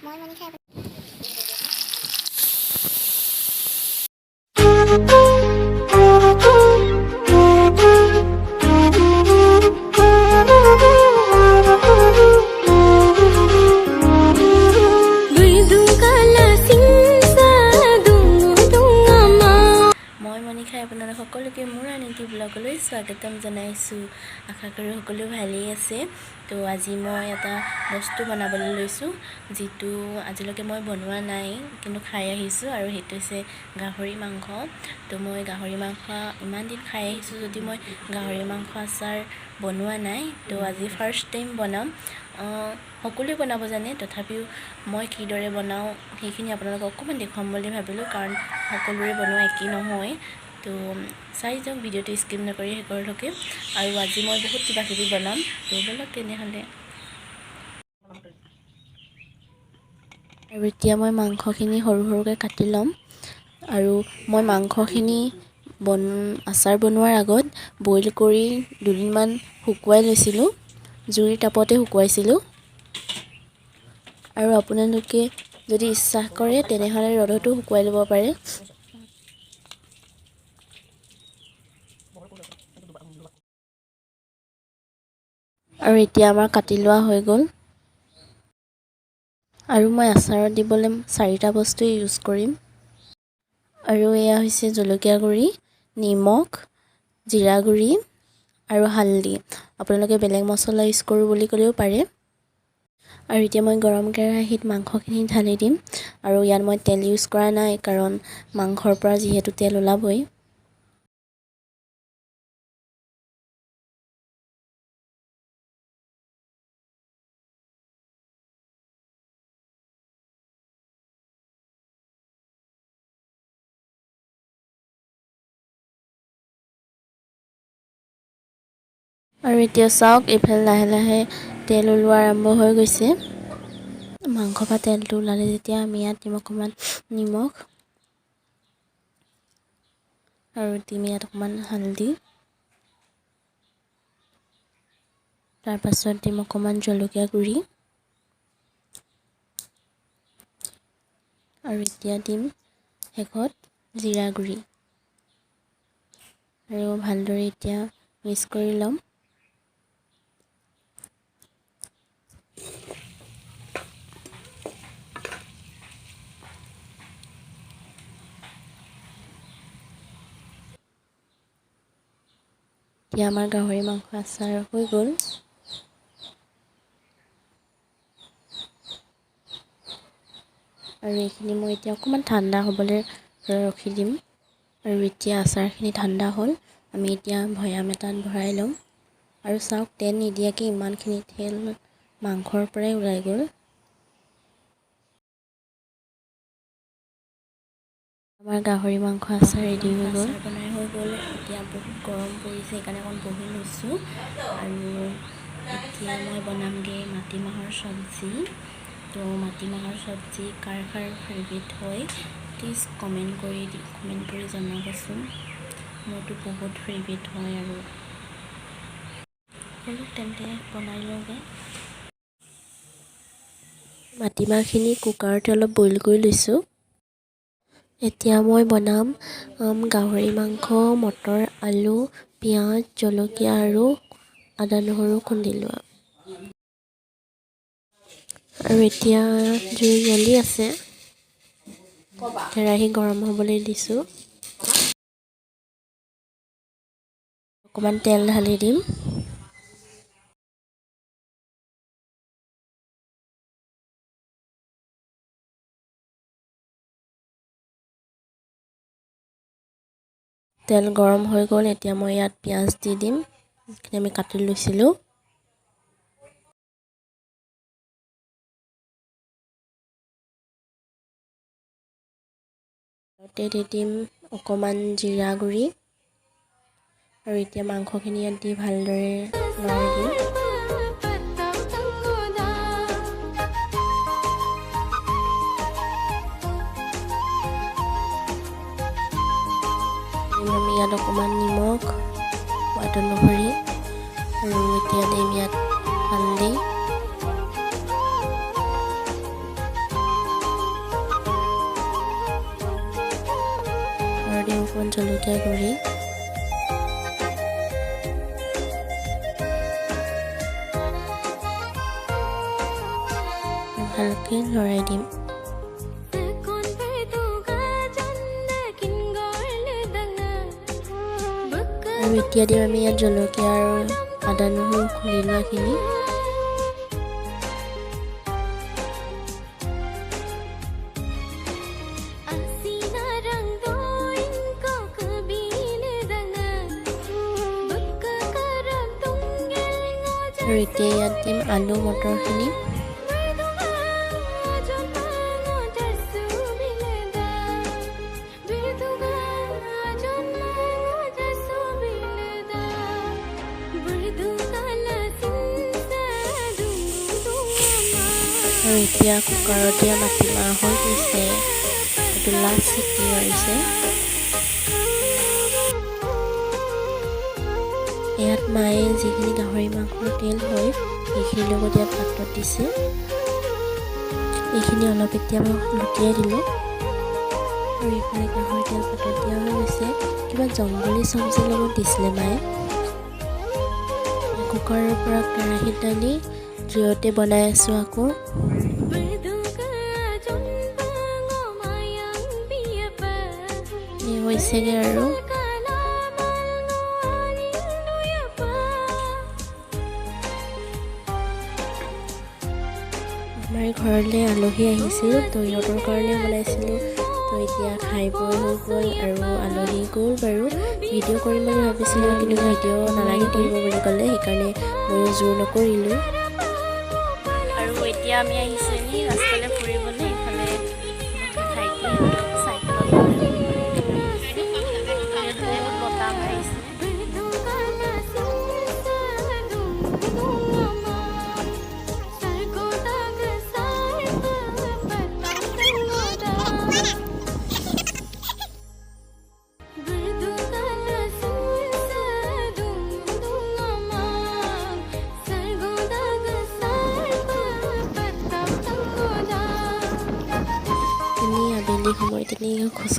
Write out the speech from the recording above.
মই মনিকা আপোনালোক সকলোকে মোৰ আন এটি ব্লগলৈ স্বাগতম জনাইছোঁ। আশা কৰোঁ সকলো ভালেই আছে। তো আজি মই এটা বস্তু বনাবলৈ লৈছোঁ, যিটো আজিলৈকে মই বনোৱা নাই কিন্তু খাই আহিছোঁ, আৰু সেইটো হৈছে গাহৰি মাংস। তো মই গাহৰি মাংস ইমান দিন খাই আহিছোঁ যদি মই গাহৰি মাংস আচাৰ বনোৱা নাই। তো আজি ফাৰ্ষ্ট টাইম বনাম। সকলোৱে বনাব জানে, তথাপিও মই কিদৰে বনাওঁ সেইখিনি আপোনালোকক অকণমান দেখুৱাম বুলি ভাবিলোঁ, কাৰণ সকলোৰে বনোৱা একেই নহয়। তো চাই যাওক, ভিডিঅ'টো স্কিপ নকৰি শেষৰলৈকে। আৰু আজি মই বহুত কিবা কিবি বনাম, তো বলক তেনেহ'লে। আৰু এতিয়া মই মাংসখিনি সৰু সৰুকৈ কাটি ল'ম। আৰু মই মাংসখিনি আচাৰ বনোৱাৰ আগত বইল কৰি দুদিনমান শুকুৱাই লৈছিলোঁ, জুইৰ তাপতে শুকুৱাইছিলোঁ। আৰু আপোনালোকে যদি ইচ্ছা কৰে তেনেহ'লে ৰ'দতো শুকুৱাই ল'ব পাৰে। আৰু এতিয়া আমাৰ কাটি লোৱা হৈ গ'ল। আৰু মই আচাৰত দিবলৈ 4টা বস্তু ইউজ কৰিম। আৰু এয়া হৈছে জলকীয়া গুড়ি, নিমখ, জিৰা গুড়ি আৰু হালধি। আপোনালোকে বেলেগ মছলা ইউজ কৰোঁ বুলি ক'লেও পাৰে। আৰু এতিয়া মই গৰম কেৰাহীত মাংসখিনি ঢালি দিম। আৰু ইয়াত মই তেল ইউজ কৰা নাই, কাৰণ মাংসৰ পৰা যিহেতু তেল ওলাবই। আৰু এতিয়া চাওক, এইফালে লাহে লাহে তেল ওলোৱা আৰম্ভ হৈ গৈছে। মাংস পৰা তেলটো ওলালে যেতিয়া আমি ইয়াত দিম অকণমান নিমখ, আৰু দিম ইয়াত অকণমান হালধি। তাৰপাছত দিম অকণমান জলকীয়া গুড়ি, আৰু এতিয়া দিম শেষত জিৰা গুড়ি। আৰু ভালদৰে এতিয়া মিক্স কৰি ল'ম। এতিয়া আমাৰ গাহৰি মাংস আচাৰ হৈ গ'ল। আৰু এইখিনি মই এতিয়া অকণমান ঠাণ্ডা হ'বলৈ ৰখি দিম। আৰু এতিয়া আচাৰখিনি ঠাণ্ডা হ'ল, আমি এতিয়া ভৈয়াম এটাত ভৰাই ল'ম। আৰু চাওক, তেল নিদিয়াকৈ ইমানখিনি তেল মাংসৰ পৰাই ওলাই গ'ল। আমাৰ গাহৰি মাংস আচাৰ ৰেডি হৈ গ'ল। বনাই হৈ গ'ল। এতিয়া বহুত গৰম পৰিছে, সেইকাৰণে অকণ বহি লৈছোঁ। আৰু এতিয়া মই বনামগৈ মাটিমাহৰ চব্জি। তো মাটিমাহৰ চব্জি কাৰ কাৰ ফেভৰেট হয় প্লিজ কমেণ্ট কৰি জনাবচোন। মোৰতো বহুত ফেভৰেট হয়। আৰু বলক তেন্তে বনাই লওঁগৈ। মাটিমাহখিনি কুকাৰতে অলপ বইল কৰি লৈছোঁ। এতিয়া মই বনাম গাহৰি মাংস, মটৰ, আলু, পিঁয়াজ, জলকীয়া আৰু আদা নহৰু খুন্দি লোৱা। আৰু এতিয়া জুই জ্বলি আছে, কেৰাহী গৰম হ'বলৈ দিছোঁ। অকণমান তেল ঢালি দিম। তেল গৰম হৈ গ'ল। এতিয়া মই ইয়াত পিঁয়াজ দি দিম, যিখিনি আমি কাটি লৈছিলোঁ। তাতে দি দিম অকণমান জিৰা গুড়ি। আৰু এতিয়া মাংসখিনি ইয়াত দি ভালদৰে লৰাই দিম। আমি ইয়াত অকণমান নিমখ, সোৱাদ অনুসৰি, আৰু এতিয়া দিম ইয়াত হালধি। জলকীয়া গুড়ি, ভালকে লৰাই দিম। আৰু এতিয়া দিম আমি ইয়াত জলকীয়া আৰু আদা নহৰু খুন্দি লোৱাখিনি। আৰু এতিয়া ইয়াত দিম আলু মটৰখিনি। আৰু এতিয়া কুকাৰত দিয়া মাটিমাহ হৈ গৈছে, এইটো লাষ্ট চিটি মাৰিছে। ইয়াত মায়ে যিখিনি গাহৰি মাংসৰ তেল হয় সেইখিনিৰ লগত ইয়াত পাত্ৰত দিছে। এইখিনি অলপ এতিয়া মই লুটিয়াই দিলোঁ। আৰু এইফালে গাহৰি তেল পাত্ৰত দিয়া হৈ গৈছে। কিবা জংঘলী চব্জিৰ লগত দিছিলে মায়ে। কুকাৰৰ পৰা কেৰাহীত দালি জুইতে বনাই আছোঁ আকৌ। এই হৈছেগৈ আৰু আমাৰ ঘৰলৈ আলহী আহিছিল, তো ইহঁতৰ কাৰণে বনাইছিলোঁ। তো এতিয়া খাই বৈ হৈ গ'ল আৰু আলহী গ'ল বাৰু। ভিডিঅ' কৰিম বুলি ভাবিছিলোঁ, কিন্তু ভিডিঅ' নালাগে কৰিব বুলি ক'লে, সেইকাৰণে ময়ো জোৰ নকৰিলোঁ। আৰু এতিয়া আমি আহিছোঁ এনেই ৰাস্তালৈ ফুৰিবলৈ। ইফালে ভাইটিহঁতক চাইকেলত বতাহ মাৰিছে। আবেলি সময়ত খোজ